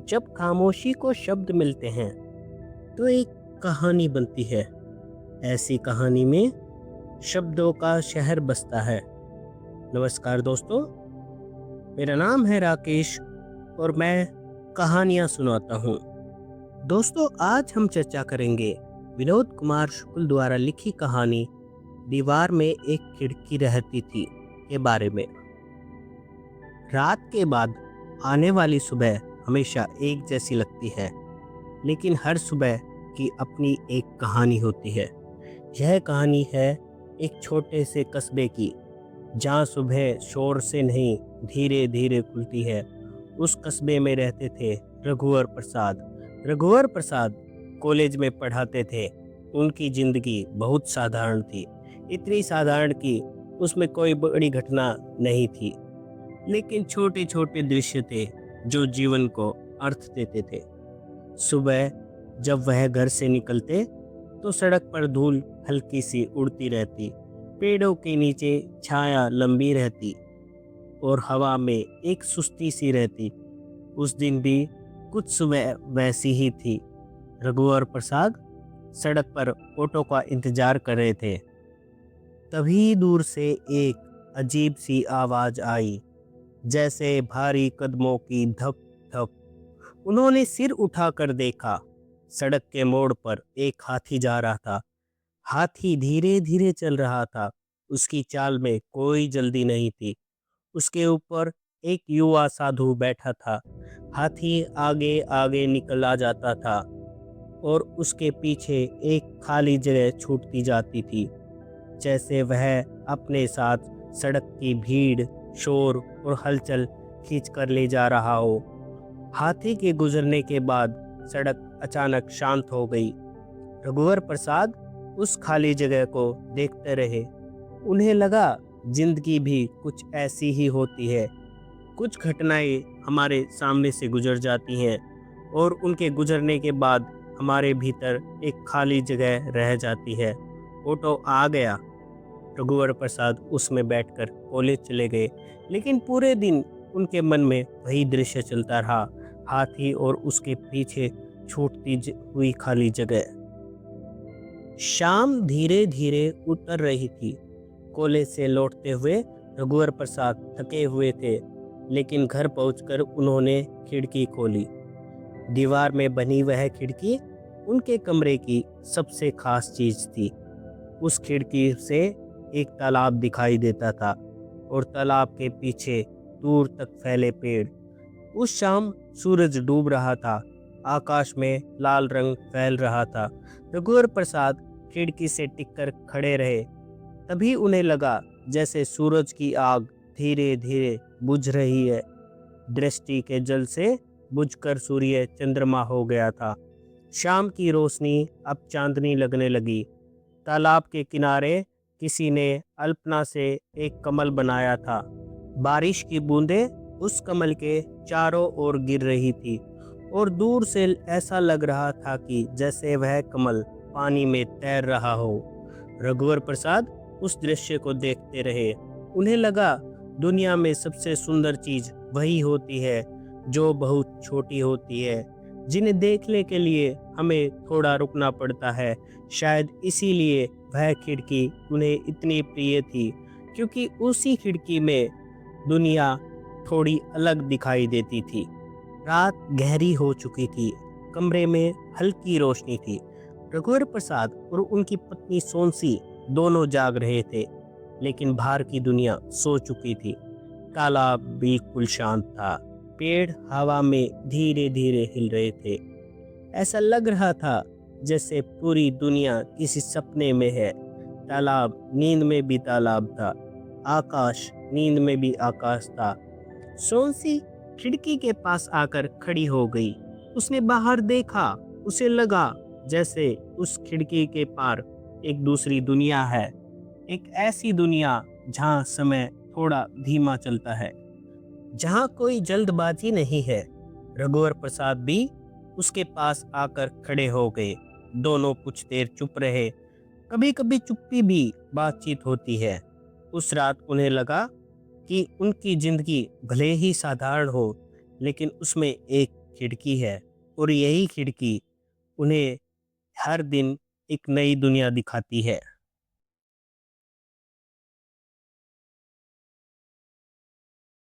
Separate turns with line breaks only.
जब खामोशी को शब्द मिलते हैं तो एक कहानी बनती है। ऐसी कहानी में शब्दों का शहर बसता है। नमस्कार दोस्तों, मेरा नाम है राकेश और मैं कहानियाँ सुनाता हूँ। दोस्तों, आज हम चर्चा करेंगे विनोद कुमार शुक्ल द्वारा लिखी कहानी दीवार में एक खिड़की रहती थी के बारे में। रात के बाद आने वाली सुबह हमेशा एक जैसी लगती है, लेकिन हर सुबह की अपनी एक कहानी होती है। यह कहानी है एक छोटे से कस्बे की, जहाँ सुबह शोर से नहीं धीरे धीरे खुलती है। उस कस्बे में रहते थे रघुवर प्रसाद। रघुवर प्रसाद कॉलेज में पढ़ाते थे। उनकी ज़िंदगी बहुत साधारण थी, इतनी साधारण कि उसमें कोई बड़ी घटना नहीं थी, लेकिन छोटे छोटे दृश्य थे जो जीवन को अर्थ देते थे। सुबह जब वह घर से निकलते तो सड़क पर धूल हल्की सी उड़ती रहती, पेड़ों के नीचे छाया लंबी रहती और हवा में एक सुस्ती सी रहती। उस दिन भी कुछ सुबह वैसी ही थी। रघुवर प्रसाद सड़क पर ऑटो का इंतजार कर रहे थे। तभी दूर से एक अजीब सी आवाज़ आई, जैसे भारी कदमों की धप धप। उन्होंने सिर उठाकर देखा। सड़क के मोड़ पर एक हाथी जा रहा था। हाथी धीरे धीरे चल रहा था। उसकी चाल में कोई जल्दी नहीं थी। उसके ऊपर एक युवा साधु बैठा था। हाथी आगे आगे निकल आ जाता था और उसके पीछे एक खाली जगह छूटती जाती थी, जैसे वह अपने साथ सड़क की भीड़, शोर और हलचल खींच कर ले जा रहा हो। हाथी के गुजरने के बाद सड़क अचानक शांत हो गई। रघुवर प्रसाद उस खाली जगह को देखते रहे। उन्हें लगा जिंदगी भी कुछ ऐसी ही होती है। कुछ घटनाएं हमारे सामने से गुजर जाती हैं और उनके गुजरने के बाद हमारे भीतर एक खाली जगह रह जाती है। ऑटो आ गया। रघुवर प्रसाद उसमें बैठकर कॉलेज चले गए, लेकिन पूरे दिन उनके मन में वही दृश्य चलता रहा, हाथी और उसके पीछे छूटती हुई खाली जगह। शाम धीरे धीरे उतर रही थी। कॉलेज से लौटते हुए रघुवर प्रसाद थके हुए थे, लेकिन घर पहुंचकर उन्होंने खिड़की खोली। दीवार में बनी वह खिड़की उनके कमरे की सबसे खास चीज थी। उस खिड़की से एक तालाब दिखाई देता था और तालाब के पीछे दूर तक फैले पेड़। उस शाम सूरज डूब रहा था। आकाश में लाल रंग फैल रहा था। रघुवर प्रसाद खिड़की से टिककर खड़े रहे। तभी उन्हें लगा जैसे सूरज की आग धीरे धीरे बुझ रही है। दृष्टि के जल से बुझकर सूर्य चंद्रमा हो गया था। शाम की रोशनी अब चांदनी लगने लगी। तालाब के किनारे किसी ने अल्पना से एक कमल बनाया था। बारिश की बूंदें उस कमल के चारों ओर गिर रही थी और दूर से ऐसा लग रहा था कि जैसे वह कमल पानी में तैर रहा हो। रघुवर प्रसाद उस दृश्य को देखते रहे। उन्हें लगा दुनिया में सबसे सुंदर चीज वही होती है जो बहुत छोटी होती है, जिन्हें देखने के लिए हमें थोड़ा रुकना पड़ता है। शायद इसीलिए वह खिड़की उन्हें इतनी प्रिय थी, क्योंकि उसी खिड़की में दुनिया थोड़ी अलग दिखाई देती थी। रात गहरी हो चुकी थी। कमरे में हल्की रोशनी थी। रघुवर प्रसाद और उनकी पत्नी सोनसी दोनों जाग रहे थे, लेकिन बाहर की दुनिया सो चुकी थी। तालाब बिल्कुल शांत था। पेड़ हवा में धीरे धीरे हिल रहे थे। ऐसा लग रहा था जैसे पूरी दुनिया किसी सपने में है। तालाब नींद में भी तालाब था। आकाश नींद में भी आकाश था। सोनसी खिड़की के पास आकर खड़ी हो गई। उसने बाहर देखा। उसे लगा जैसे उस खिड़की के पार एक दूसरी दुनिया है, एक ऐसी दुनिया जहाँ समय थोड़ा धीमा चलता है, जहाँ कोई जल्दबाजी नहीं है। रघुवर प्रसाद भी उसके पास आकर खड़े हो गए। दोनों कुछ देर चुप रहे। कभी कभी चुप्पी भी बातचीत होती है। उस रात उन्हें लगा कि उनकी ज़िंदगी भले ही साधारण हो, लेकिन उसमें एक खिड़की है और यही खिड़की उन्हें हर दिन एक नई दुनिया दिखाती है।